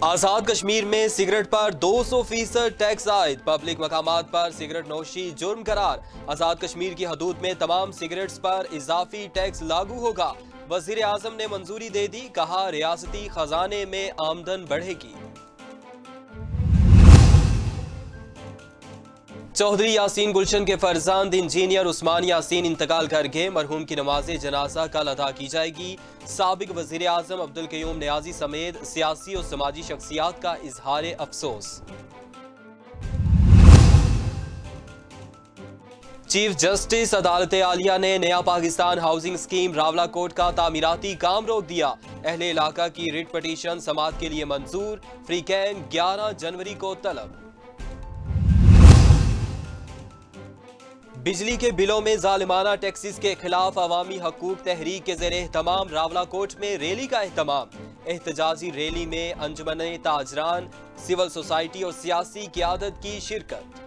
आजाद कश्मीर में सिगरेट पर 200% टैक्स आयद, पब्लिक मकामात पर सिगरेट नोशी जुर्म करार। आजाद कश्मीर की हदूद में तमाम सिगरेट्स पर इजाफी टैक्स लागू होगा। वजीर आजम ने मंजूरी दे दी, कहा रियासती खजाने में आमदन बढ़ेगी। चौधरी यासीन गुलशन के फर्जंद इंजीनियर उस्मान यासीन इंतकाल कर गए। मरहूम की नमाज जनाजा कल अदा की जाएगी। साबिक वजीर आजम अब्दुल कयूम नियाजी समेत सियासी और समाजी शख्सियात का इजहार अफसोस। चीफ जस्टिस अदालत आलिया ने नया पाकिस्तान हाउसिंग स्कीम रावलाकोट का तामीराती काम रोक दिया। अहले इलाका की रिट पटिशन समाअत के लिए मंजूर। फ्री कैन 11 जनवरी को तलब। बिजली के बिलों में जालिमाना टैक्सेस के खिलाफ अवामी हकूक तहरीक के ज़ेरे एहतमाम रावलाकोट में रैली का एहतमाम। एहतजाजी रैली में अंजुमन ताजरान, सिविल सोसाइटी और सियासी क़यादत की शिरकत।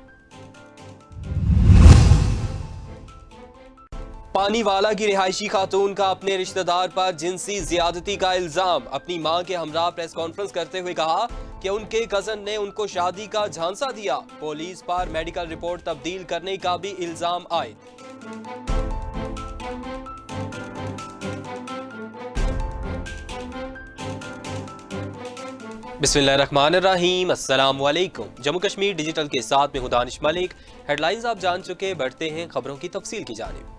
पानीवाला की रिहायशी खातून का अपने रिश्तेदार पर जिनसी ज्यादती का इल्जाम। अपनी मां के हमरा प्रेस कॉन्फ्रेंस करते हुए कहा कि उनके कजन ने उनको शादी का झांसा दिया। पुलिस पर मेडिकल रिपोर्ट तब्दील करने का भी इल्जाम आए। बिस्मिल्लाहिर्रहमानिर्रहीम, अस्सलाम वालेकुम। जम्मू कश्मीर डिजिटल के साथ में हूं दानिश मलिक। हेडलाइंस आप जान चुके, बढ़ते हैं खबरों की तफसील की जानिब।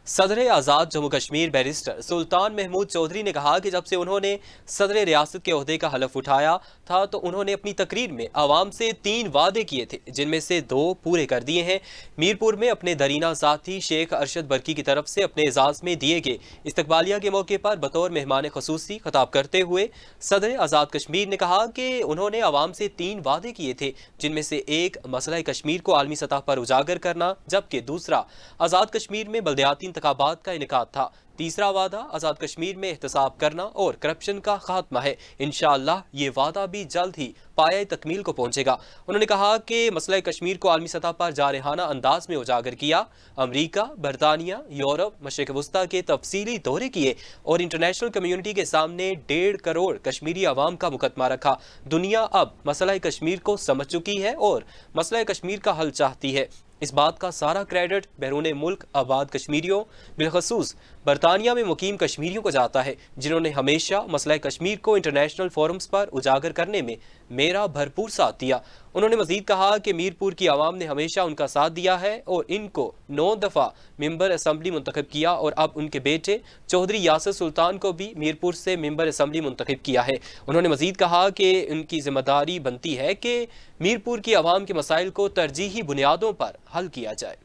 सदर आज़ाद जम्मू कश्मीर बैरिस्टर सुल्तान महमूद चौधरी ने कहा कि जब से उन्होंने सदर रियासत के ओहदे का हलफ उठाया था तो उन्होंने अपनी तकरीर में आवाम से 3 वादे किए थे, जिनमें से 2 पूरे कर दिए हैं। मीरपुर में अपने दरीना साथी शेख अरशद बरकी की तरफ से अपने एजाज में दिए गए इस्तकबालिया के मौके पर बतौर मेहमान खसूसी खिताब करते हुए सदर आज़ाद कश्मीर ने कहा कि उन्होंने आवाम से 3 वादे किए थे, जिनमें से एक मसला कश्मीर को आलमी सतह पर उजागर करना, जबकि दूसरा आज़ाद कश्मीर में बल्दियाती इंतखाबात का इनेकाद था। तीसरा वादा आज़ाद कश्मीर में एहतसाब करना और करप्शन का खात्मा है। इंशाअल्लाह ये वादा भी जल्द ही पाया तकमील को पहुंचेगा। उन्होंने कहा कि मसला कश्मीर को आलमी सतह पर जारहाना अंदाज में उजागर किया। अमरीका, बरतानिया, यूरोप, मशरिक वस्ता के तफसीली दौरे किए और इंटरनेशनल कम्युनिटी के सामने 1.5 करोड़ कश्मीरी अवाम का मुकदमा रखा। दुनिया अब मसला कश्मीर को समझ चुकी है और मसला कश्मीर का हल चाहती है। इस बात का सारा क्रेडिट बैरून मुल्क आबाद कश्मीरियों, बिलखसूस बरतानिया में मुकीम कश्मीरियों को जाता है, जिन्होंने हमेशा मसला कश्मीर को इंटरनेशनल फोरम्स पर उजागर करने में मेरा भरपूर साथ दिया। उन्होंने मजीद कहा कि मीरपुर की आवाम ने हमेशा उनका साथ दिया है और इनको 9 दफ़ा मेंबर असम्बली मुंतखब किया और अब उनके बेटे चौधरी यासर सुल्तान को भी मीरपुर से मेंबर असम्बली मुंतखब किया है। उन्होंने मजीद कहा कि उनकी जिम्मेदारी बनती है कि मीरपुर की आवाम के मसाइल को तरजीही बुनियादों पर हल किया जाए।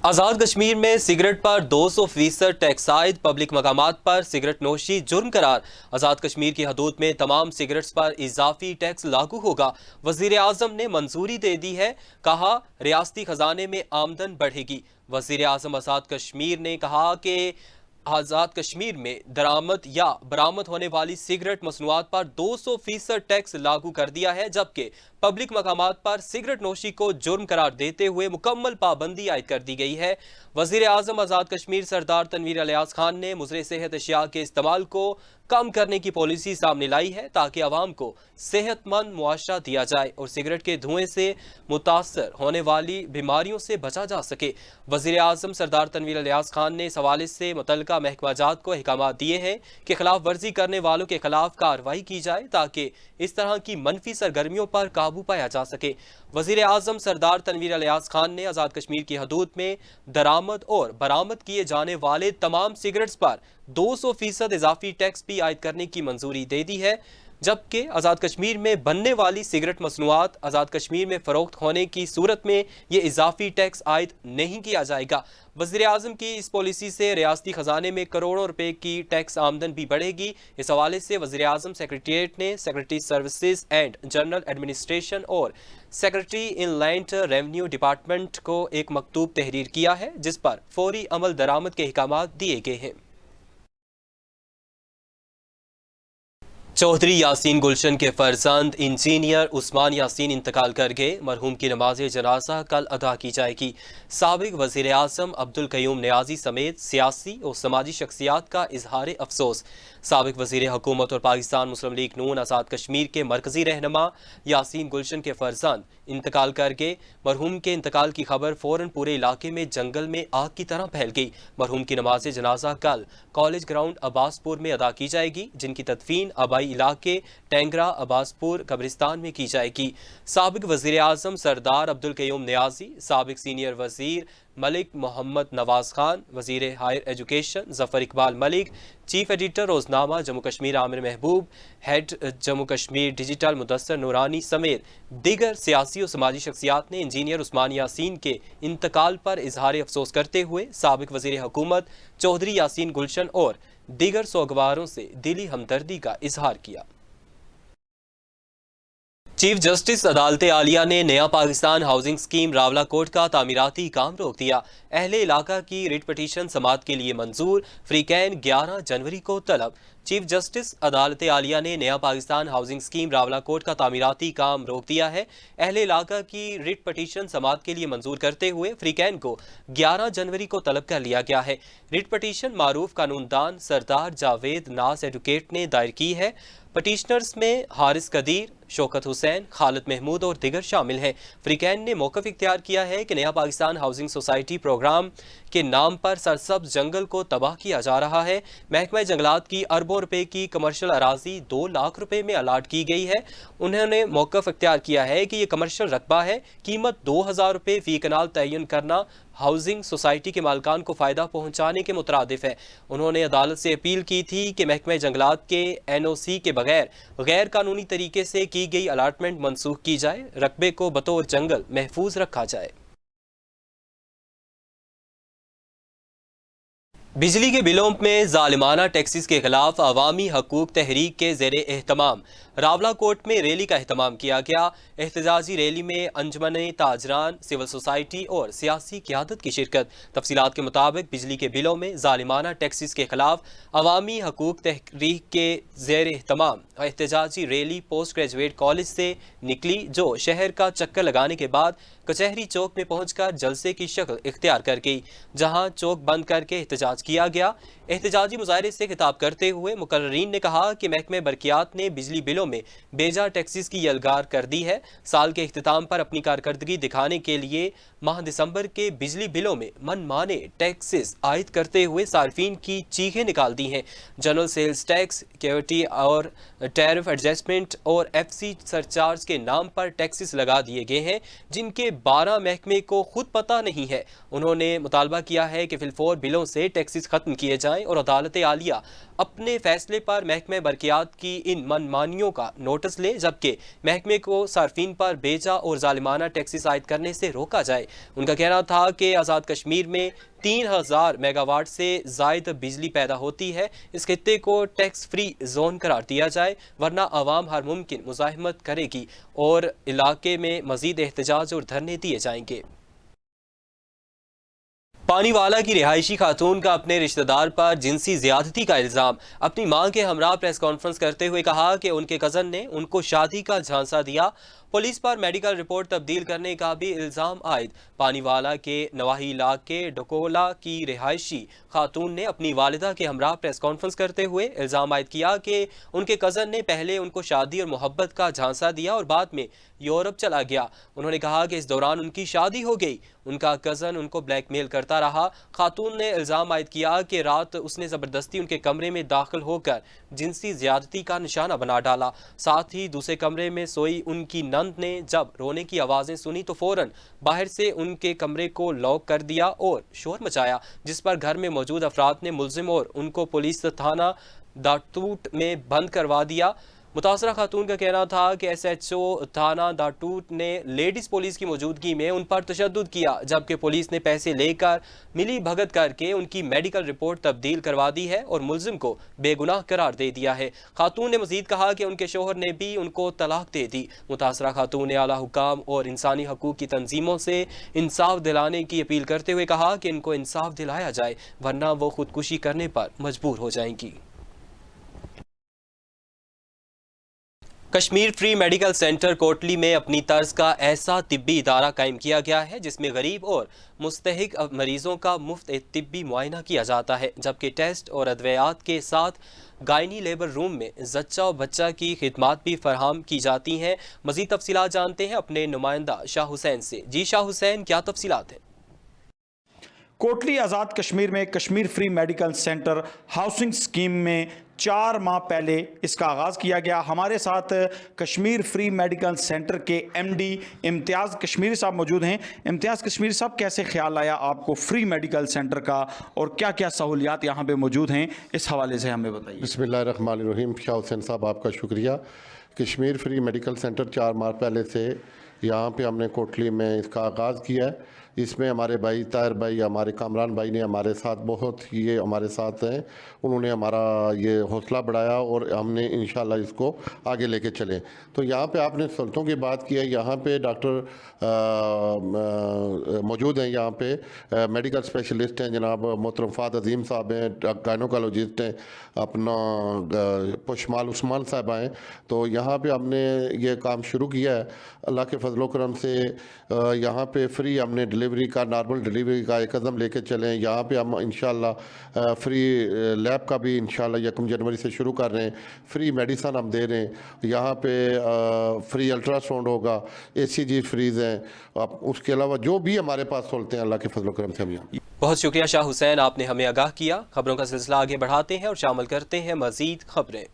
आज़ाद कश्मीर में सिगरेट पर 200% टैक्स आयद, पब्लिक मकामात पर सिगरेट नोशी जुर्म करार। आज़ाद कश्मीर की हदूद में तमाम सिगरेट्स पर इजाफी टैक्स लागू होगा। वजीर आजम ने मंजूरी दे दी है, कहा रियासती खजाने में आमदन बढ़ेगी। वजीर आजम आज़ाद कश्मीर ने कहा कि आज़ाद कश्मीर में दरामद या बरामद होने वाली सिगरेट मसनूआत पर 200% टैक्स लागू कर दिया है, जबकि पब्लिक मकामात पर सिगरेट नोशी को जुर्म करार देते हुए मुकम्मल पाबंदी आयद कर दी गई है। वजीर आजम आज़ाद कश्मीर सरदार तनवीर अलियास खान ने मुज़र सेहत अशिया के इस्तेमाल को कम करने की पॉलिसी सामने लाई है, ताकि आवाम को सेहतमंद मुआशरा दिया जाए और सिगरेट के धुएं से मुतासर होने वाली बीमारियों से बचा जा सके। वजीर आजम सरदार तनवीर अलियास खान ने इस हवाले से मुतल्लिका महकमाजात को अहकामात दिए हैं कि खिलाफ वर्जी करने वालों के खिलाफ कार्रवाई की जाए, ताकि इस तरह की मनफी सरगर्मियों पर काबू पाया जा सके। वजीर आजम सरदार तनवीर अलियास खान ने आज़ाद कश्मीर की हदूद में दरामद और बरामद किए जाने वाले तमाम सिगरेट्स पर 200% इजाफी टैक्स भी आयद करने की मंजूरी दे दी है, जबकि आज़ाद कश्मीर में बनने वाली सिगरेट मसनूआत आज़ाद कश्मीर में फ़रोख्त होने की सूरत में ये इजाफी टैक्स आयद नहीं किया जाएगा। वज़ीर आज़म की इस पॉलिसी से रियासती ख़जाने में करोड़ों रुपए की टैक्स आमदन भी बढ़ेगी। इस हवाले से वज़ीर आज़म सेक्रेटेरिएट ने secretary services and general administration और सेक्रेटरी इनलैंड रेवेन्यू डिपार्टमेंट को एक मकतूब तहरीर किया है, जिस पर फौरी अमल दरामद के अहकामात दिए गए हैं। चौधरी यासीन गुलशन के फर्जंद इंजीनियर उस्मान यासीन इंतकाल कर गए। मरहूम की नमाज जनाजा कल अदा की जाएगी। साबिक वज़ीर आज़म अब्दुल कयूम नियाज़ी समेत सियासी और समाजी शख्सियात का इजहार अफसोस। साबिक वज़ीर हुकूमत और पाकिस्तान मुस्लिम लीग नून आज़ाद कश्मीर के मरकजी रहनुमा यासीन गुलशन के फर्जंद इंतकाल कर गए। मरहूम के इंतकाल की खबर फ़ौरन पूरे इलाके में जंगल में आग की तरह फैल गई। मरहूम की नमाज जनाजा कल कॉलेज ग्राउंड अब्बासपुर में अदा की जाएगी, जिनकी तदफीन आबाई इलाके टेंगरा अब्बासपुर कब्रिस्तान में की जाएगी। साबिक वज़ीर आज़म सरदार अब्दुल कयूम नियाज़ी, साबिक सीनियर वज़ीर मलिक मोहम्मद नवाज खान, वज़ीर higher education Zafar Iqbal Malik, chief editor रोज़नामा जम्मू कश्मीर आमिर महबूब, हेड जम्मू कश्मीर डिजिटल मुदस्सर नूरानी समेत दीगर सियासी और समाजी शख्सियात ने इंजीनियर उस्मान यासीन के इंतकाल पर इजहार अफसोस करते हुए साबिक वज़ीर हुकूमत चौधरी यासीन गुलशन और दीगर सोगवारों से दिली हमदर्दी का इजहार किया। चीफ जस्टिस अदालत आलिया ने नया पाकिस्तान हाउसिंग स्कीम रावलाकोट का तामीराती काम रोक दिया। अहले इलाका की रिट पटिशन समाअत के लिए मंजूर, फ्रीकैन 11 जनवरी को तलब। चीफ जस्टिस अदालत आलिया ने नया पाकिस्तान हाउसिंग स्कीम रावलाकोट का तामीराती काम रोक दिया है। अहले इलाका की रिट पटिशन समाअत के लिए मंजूर करते हुए फ्रीकैन को 11 जनवरी को तलब कर लिया गया है। रिट पटिशन मारूफ कानूनदान सरदार जावेद नास एडवोकेट ने दायर की है। पटिशनर्स में हारिस कदीर, शौकत हुसैन, खालिद महमूद और दिगर शामिल हैं। फ्रीकैन ने मौक़िफ़ इख्तियार किया है कि नया पाकिस्तान हाउसिंग सोसाइटी प्रोग्राम के नाम पर सरसब्ज़ जंगल को तबाह किया जा रहा है। महकमा जंगलात की अरबों रुपए की कमर्शियल अराजी 2 लाख रुपए में अलाट की गई है। उन्होंने मौक़िफ़ इख्तियार किया है कि यह कमर्शियल रकबा है। कीमत 2000 रुपए फ़ी कनाल तयन करना हाउसिंग सोसाइटी के मालकान को फ़ायदा पहुँचाने के मुतरादिफ है। उन्होंने अदालत से अपील की थी कि महकमा जंगलात के NOC के बगैर गैर कानूनी तरीके से की गई अलाटमेंट मनसूख की जाए, रकबे को बतौर जंगल महफूज रखा जाए। बिजली के बिलों में जालिमाना टैक्सेस के खिलाफ अवामी हकूक तहरीक के ज़ेरे एहतमाम रावलाकोट में रैली का एहतमाम किया गया। एहतजाजी रैली में अंजुमन ताजरान, सिविल सोसाइटी और सियासी क़यादत की शिरकत। तफसीलात के मुताबिक बिजली के बिलों में जालिमाना टैक्सेस के खिलाफ अवामी हकूक तहरीक के ज़ेरे एहतमाम एहतजाजी रैली पोस्ट ग्रेजुएट कॉलेज से निकली, जो शहर का चक्कर लगाने के बाद कचहरी चौक में पहुंचकर जलसे की शक्ल इख्तियार कर गई, जहां चौक बंद करके एहतजाज किया गया। एहतजाजी मुजाहरे से खिताब करते हुए मुकर्रीन ने कहा कि महकमे बरकियात ने बिजली बिलों में बेजा टैक्सेस की यलगार कर दी है। साल के इख्तिताम पर अपनी कारकर्दगी दिखाने के लिए माह दिसंबर के बिजली बिलों में मनमाने टैक्सेस आयद करते हुए सार्फिन की चीखें निकाल दी हैं। जनरल सेल्स टैक्स, सिक्योरिटी और टैरिफ एडजस्टमेंट और FC सरचार्ज के नाम पर टैक्सेस लगा दिए गए हैं, जिनके 12 महकमे को खुद पता नहीं है। उन्होंने मुतालबा किया है कि फिलफौर बिलों से टैक्सेस खत्म किए जाएं और अदालत आलिया अपने फैसले पर महकमे बरकियात की इन मनमानियों का नोटिस ले, जबकि महकमे को सार्फिन पर बेजा और जालिमाना टैक्सेस आयद करने से रोका जाए। उनका कहना था कि आज़ाद कश्मीर में 3000 मेगावाट से ज़ायद बिजली पैदा होती है। इस खित्ते को टैक्स फ्री जोन करार दिया जाए, वरना आवाम हर मुमकिन मुज़ाहिमत करेगी और इलाके में मजीद एहतजाज और धरने दिए जाएंगे। पानीवाला की रिहायशी खातून का अपने रिश्तेदार पर जिनसी ज्यादती का इल्ज़ाम। अपनी मां के हमरा प्रेस कॉन्फ्रेंस करते हुए कहा कि उनके कज़न ने उनको शादी का झांसा दिया। पुलिस पर मेडिकल रिपोर्ट तब्दील करने का भी इल्ज़ाम आयद। पानीवाला के नवाही इलाके डकोला की रिहायशी खातून ने अपनी वालिदा के हमरा प्रेस कॉन्फ्रेंस करते हुए इल्ज़ाम आयद किया कि उनके कज़न ने पहले उनको शादी और मोहब्बत का झांसा दिया और बाद में यूरोप चला गया। उन्होंने कहा कि इस दौरान उनकी शादी हो गई। उनका कज़न उनको ब्लैकमेल करता रहा। खातून ने इल्ज़ाम आयद किया कि रात उसने ज़बरदस्ती उनके कमरे में दाखिल होकर जिनसी ज़्यादती का निशाना बना डाला। साथ ही दूसरे कमरे में सोई उनकी नंद ने जब रोने की आवाज़ें सुनी तो फ़ौरन बाहर से उनके कमरे को लॉक कर दिया और शोर मचाया, जिस पर घर में मौजूद अफराद ने मुल्ज़िम और उनको पुलिस थाना दाटूट में बंद करवा दिया। मुतासरा खातून का कहना था कि SHO थाना दाटूट ने लेडीज़ पुलिस की मौजूदगी में उन पर तशद्दुद किया, जबकि पुलिस ने पैसे लेकर मिली भगत करके उनकी मेडिकल रिपोर्ट तब्दील करवा दी है और मुल्जिम को बेगुनाह करार दे दिया है। खातून ने मजीद कहा कि उनके शोहर ने भी उनको तलाक दे दी। मुतासरा खातून ने आला हुकाम और इंसानी हकूक़ की तंजीमों से इंसाफ दिलाने की अपील करते हुए कहा कि इनको इंसाफ दिलाया जाए, वरना वो खुदकुशी करने पर मजबूर हो जाएंगी। Kashmir free medical centre Kotli میں اپنی طرز کا ایسا طبی ادارہ قائم کیا گیا ہے جس میں غریب اور مستحق مریضوں کا مفت طبی معائنہ کیا جاتا ہے، جبکہ ٹیسٹ اور ادویات کے ساتھ گائنی لیبر روم میں زچہ و بچہ کی خدمات بھی فراہم کی جاتی ہیں۔ مزید تفصیلات جانتے ہیں اپنے نمائندہ شاہ حسین سے۔ جی شاہ حسین، کیا تفصیلات ہیں؟ کوٹلی آزاد کشمیر میں Kashmir free medical centre housing scheme میں 4 ماہ پہلے اس کا آغاز کیا گیا۔ ہمارے ساتھ کشمیر فری میڈیکل سینٹر کے ایم ڈی امتیاز کشمیری صاحب موجود ہیں۔ امتیاز کشمیری صاحب، کیسے خیال آیا آپ کو فری میڈیکل سینٹر کا اور کیا کیا سہولیات یہاں پہ موجود ہیں، اس حوالے سے ہمیں بتائیے۔ بسم اللہ الرحمن الرحیم۔ شاہ حسین صاحب، آپ کا شکریہ۔ کشمیر فری میڈیکل سینٹر 4 ماہ پہلے سے یہاں پہ ہم نے کوٹلی میں اس کا آغاز کیا ہے۔ اس میں ہمارے بھائی طاہر بھائی، ہمارے کامران بھائی نے ہمارے ساتھ بہت یہ ہمارے ساتھ ہیں، انہوں نے ہمارا یہ حوصلہ بڑھایا اور ہم نے انشاءاللہ اس کو آگے لے کے چلیں۔ تو یہاں پہ آپ نے سہولتوں کی بات کی ہے، یہاں پہ ڈاکٹر موجود ہیں، یہاں پہ میڈیکل اسپیشلسٹ ہیں، جناب محترم فہد عظیم صاحب ہیں، گائنوکالوجسٹ ہیں، اپنا پشمال عثمان صاحب ہیں۔ تو یہاں پہ ہم نے یہ کام شروع کیا ہے اللہ کے فضل و کرم سے۔ یہاں پہ فری ہم نے ڈلیوری کا، نارمل ڈلیوری کا ایک قدم لے کے چلیں۔ یہاں پہ ہم انشاءاللہ فری لیب کا بھی انشاءاللہ 1 جنوری سے شروع کر رہے ہیں۔ فری میڈیسن ہم دے رہے ہیں۔ یہاں پہ فری الٹرا ساؤنڈ ہوگا، ECG فریز ہیں، اس کے علاوہ جو بھی ہمارے پاس سہولتیں ہیں اللہ کے فضل و کرم سے ہم یہاں۔ بہت شکریہ شاہ حسین، آپ نے ہمیں آگاہ کیا۔ خبروں کا سلسلہ آگے بڑھاتے ہیں اور شامل کرتے ہیں مزید خبریں۔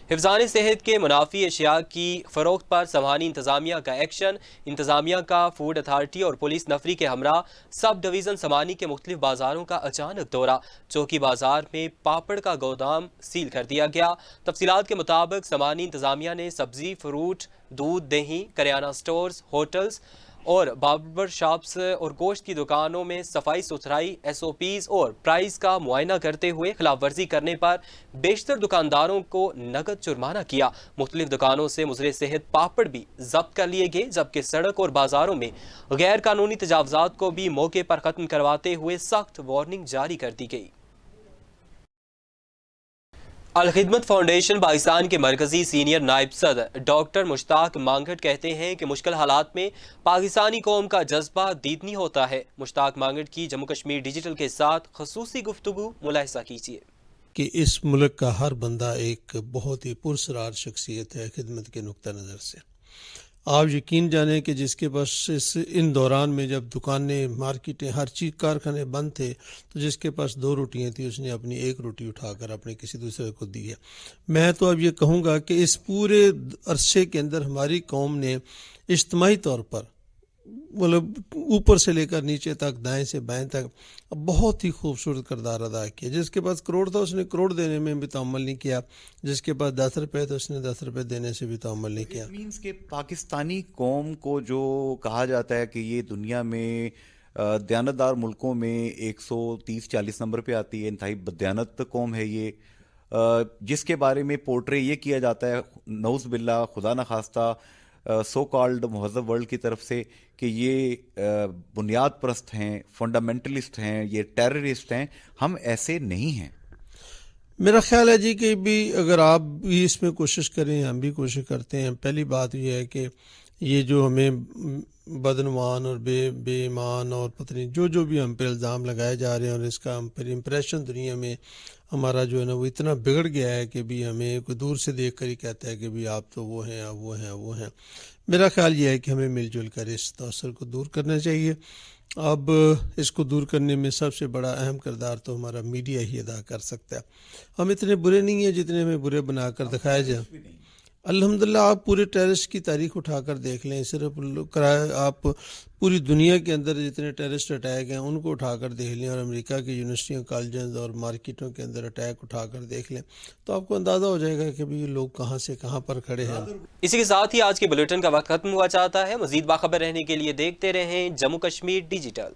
حفظان صحت کے منافی اشیاء کی فروخت پر سمبھانی انتظامیہ کا ایکشن۔ انتظامیہ کا فوڈ اتھارٹی اور پولیس نفری کے ہمراہ سب ڈویژن سمبھانی کے مختلف بازاروں کا اچانک دورہ۔ چوکی بازار میں پاپڑ کا گودام سیل کر دیا گیا۔ تفصیلات کے مطابق سمبھانی انتظامیہ نے سبزی، فروٹ، دودھ، دہی، کریانہ سٹورز، ہوٹلز اور باربر شاپس اور گوشت کی دکانوں میں صفائی ستھرائی، SOPs اور پرائز کا معائنہ کرتے ہوئے خلاف ورزی کرنے پر بیشتر دکانداروں کو نقد جرمانہ کیا۔ مختلف دکانوں سے مضر صحت پاپڑ بھی ضبط کر لیے گئے، جبکہ سڑک اور بازاروں میں غیر قانونی تجاوزات کو بھی موقع پر ختم کرواتے ہوئے سخت وارننگ جاری کر دی گئی۔ الخدمت فاؤنڈیشن پاکستان کے مرکزی سینئر نائب صدر ڈاکٹر مشتاق مانگھٹ کہتے ہیں کہ مشکل حالات میں پاکستانی قوم کا جذبہ دیدنی ہوتا ہے۔ مشتاق مانگھٹ کی جموں کشمیر ڈیجیٹل کے ساتھ خصوصی گفتگو ملاحظہ کیجیے۔ کہ اس ملک کا ہر بندہ ایک بہت ہی پرسرار شخصیت ہے خدمت کے نقطہ نظر سے۔ آپ یقین جانیں کہ جس کے پاس ان دوران میں جب دکانیں، مارکیٹیں، ہر چیز، کارخانے بند تھے، تو جس کے پاس 2 روٹیاں تھیں اس نے اپنی 1 روٹی اٹھا کر اپنے کسی دوسرے کو دی ہے۔ میں تو اب یہ کہوں گا کہ اس پورے عرصے کے اندر ہماری قوم نے اجتماعی طور پر مطلب اوپر سے لے کر نیچے تک، دائیں سے بائیں تک بہت ہی خوبصورت کردار ادا کیا۔ جس کے پاس کروڑ تھا اس نے کروڑ دینے میں بھی تعامل نہیں کیا، جس کے پاس 10 روپے تھا اس نے 10 روپے دینے سے بھی تعامل نہیں کیا۔ مینس کہ پاکستانی قوم کو جو کہا جاتا ہے کہ یہ دنیا میں دیانتدار ملکوں میں 130-140 نمبر پہ آتی ہے، انتہائی بدیانت قوم ہے یہ، جس کے بارے میں پورٹرے یہ کیا جاتا ہے نعوذ باللہ، خدا نخواستہ، سو کالڈ مہذب ورلڈ کی طرف سے کہ یہ بنیاد پرست ہیں، فنڈامنٹلسٹ ہیں، یہ ٹیررسٹ ہیں۔ ہم ایسے نہیں ہیں۔ میرا خیال ہے جی کہ بھی اگر آپ بھی اس میں کوشش کریں، ہم بھی کوشش کرتے ہیں۔ پہلی بات یہ ہے کہ یہ جو ہمیں بدعنوان اور بے ایمان اور پتہ نہیں جو بھی ہم پہ الزام لگائے جا رہے ہیں، اور اس کا ہم پر امپریشن دنیا میں ہمارا جو ہے نا وہ اتنا بگڑ گیا ہے کہ بھی ہمیں کوئی دور سے دیکھ کر ہی کہتا ہے کہ بھی آپ تو وہ ہیں، وہ ہیں، وہ ہیں۔ میرا خیال یہ ہے کہ ہمیں مل جل کر اس تاثر کو دور کرنا چاہیے۔ اب اس کو دور کرنے میں سب سے بڑا اہم کردار تو ہمارا میڈیا ہی ادا کر سکتا ہے۔ ہم اتنے برے نہیں ہیں جتنے ہمیں برے بنا کر دکھایا جائے۔ الحمدللہ آپ پورے ٹیررسٹ کی تاریخ اٹھا کر دیکھ لیں، صرف آپ پوری دنیا کے اندر جتنے ٹیررسٹ اٹیک ہیں ان کو اٹھا کر دیکھ لیں، اور امریکہ کی یونیورسٹیوں، کالجز اور مارکیٹوں کے اندر اٹیک اٹھا کر دیکھ لیں، تو آپ کو اندازہ ہو جائے گا کہ بھی لوگ کہاں سے کہاں پر کھڑے ہیں۔ اسی کے ساتھ ہی آج کے بلیٹن کا وقت ختم ہوا چاہتا ہے۔ مزید باخبر رہنے کے لیے دیکھتے رہیں جموں کشمیر ڈیجیٹل۔